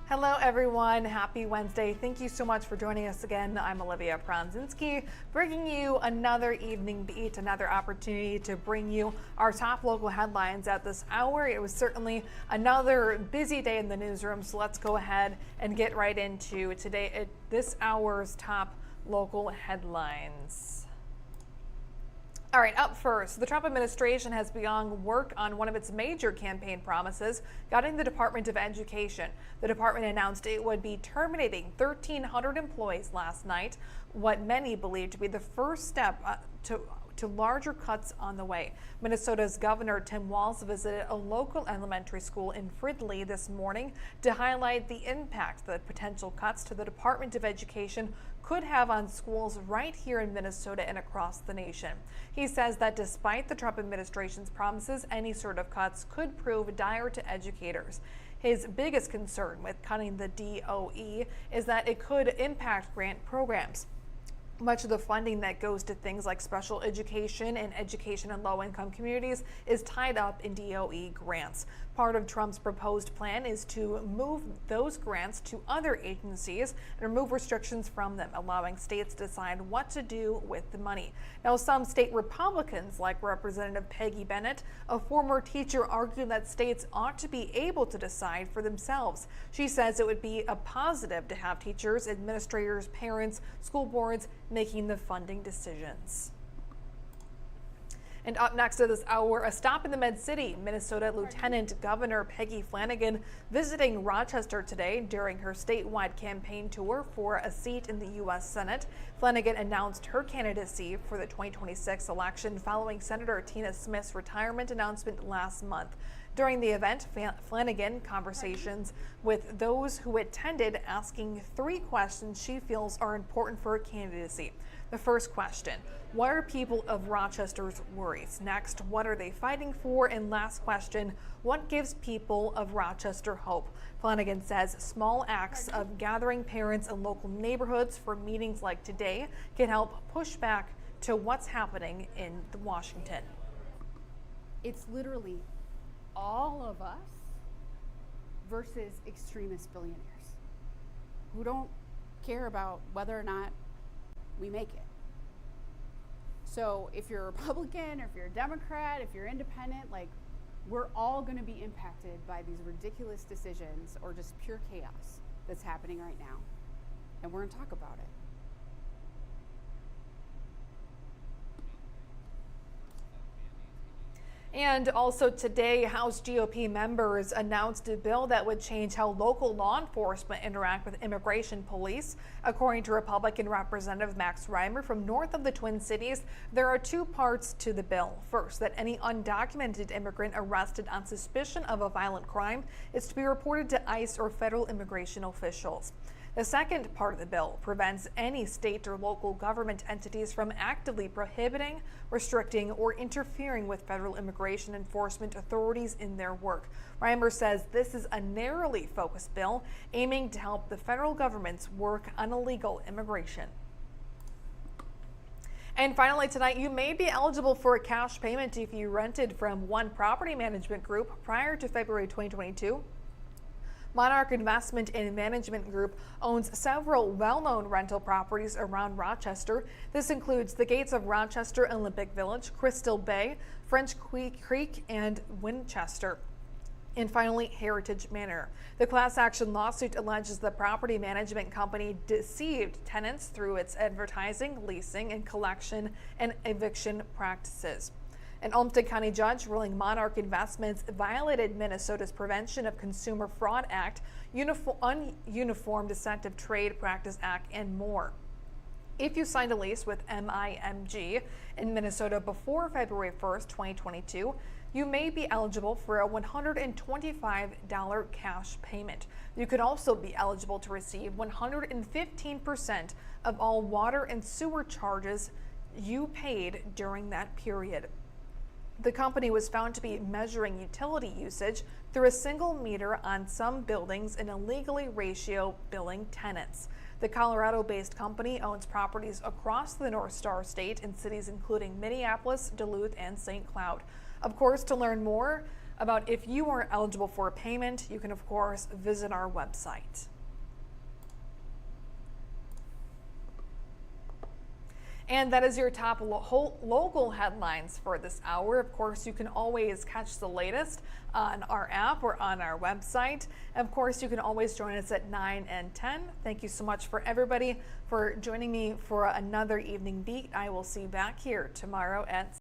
Hello everyone, happy Wednesday. Thank you so much for joining us again. I'm Olivia Prondzinski, bringing you another evening beat, another opportunity to bring you our top local headlines at this hour. It was certainly another busy day in the newsroom, so let's go ahead and get right into this hour's top local headlines. All right, up first, the Trump administration has begun work on one of its major campaign promises, gutting the Department of Education. The department announced it would be terminating 1,300 employees last night, what many believe to be the first step to larger cuts on the way. Minnesota's Governor Tim Walz visited a local elementary school in Fridley this morning to highlight the impact that potential cuts to the Department of Education could have on schools right here in Minnesota and across the nation. He says that despite the Trump administration's promises, any sort of cuts could prove dire to educators. His biggest concern with cutting the DOE is that it could impact grant programs. Much of the funding that goes to things like special education and education in low-income communities is tied up in DOE grants. Part of Trump's proposed plan is to move those grants to other agencies and remove restrictions from them, allowing states to decide what to do with the money. Now, some state Republicans, like Representative Peggy Bennett, a former teacher, argue that states ought to be able to decide for themselves. She says it would be a positive to have teachers, administrators, parents, school boards making the funding decisions. And up next at this hour, a stop in the Med-City. Minnesota Lieutenant Governor Peggy Flanagan visiting Rochester today during her statewide campaign tour for a seat in the U.S. Senate. Flanagan announced her candidacy for the 2026 election following Senator Tina Smith's retirement announcement last month. During the event, Flanagan conversations with those who attended, asking 3 questions she feels are important for her candidacy. The first question, what are people of Rochester's worries? Next, what are they fighting for? And last question, what gives people of Rochester hope? Flanagan says small acts of gathering parents in local neighborhoods for meetings like today can help push back to what's happening in Washington. It's literally all of us versus extremist billionaires who don't care about whether or not we make it. So if you're a Republican or if you're a Democrat, if you're independent, like, we're all going to be impacted by these ridiculous decisions or just pure chaos that's happening right now. And we're going to talk about it. And also today, House GOP members announced a bill that would change how local law enforcement interact with immigration police. According to Republican Representative Max Reimer from north of the Twin Cities, there are 2 parts to the bill. First, that any undocumented immigrant arrested on suspicion of a violent crime is to be reported to ICE or federal immigration officials. The second part of the bill prevents any state or local government entities from actively prohibiting, restricting, or interfering with federal immigration enforcement authorities in their work. Reimer says this is a narrowly focused bill aiming to help the federal government's work on illegal immigration. And finally tonight, you may be eligible for a cash payment if you rented from one property management group prior to February 2022. Monarch Investment and Management Group owns several well-known rental properties around Rochester. This includes the Gates of Rochester, Olympic Village, Crystal Bay, French Creek, and Winchester. And finally, Heritage Manor. The class action lawsuit alleges the property management company deceived tenants through its advertising, leasing, and collection and eviction practices. An Olmsted County judge ruling Monarch Investments violated Minnesota's Prevention of Consumer Fraud Act, Uniform Deceptive Trade Practice Act, and more. If you signed a lease with MIMG in Minnesota before February 1st, 2022, you may be eligible for a $125 cash payment. You could also be eligible to receive 115% of all water and sewer charges you paid during that period. The company was found to be measuring utility usage through a single meter on some buildings and illegally ratio billing tenants. The Colorado-based company owns properties across the North Star State in cities including Minneapolis, Duluth, and St. Cloud. Of course, to learn more about if you are eligible for payment, you can of course visit our website. And that is your top local headlines for this hour. Of course, you can always catch the latest on our app or on our website. Of course, you can always join us at 9 and 10. Thank you so much for everybody for joining me for another Evening Beat. I will see you back here tomorrow at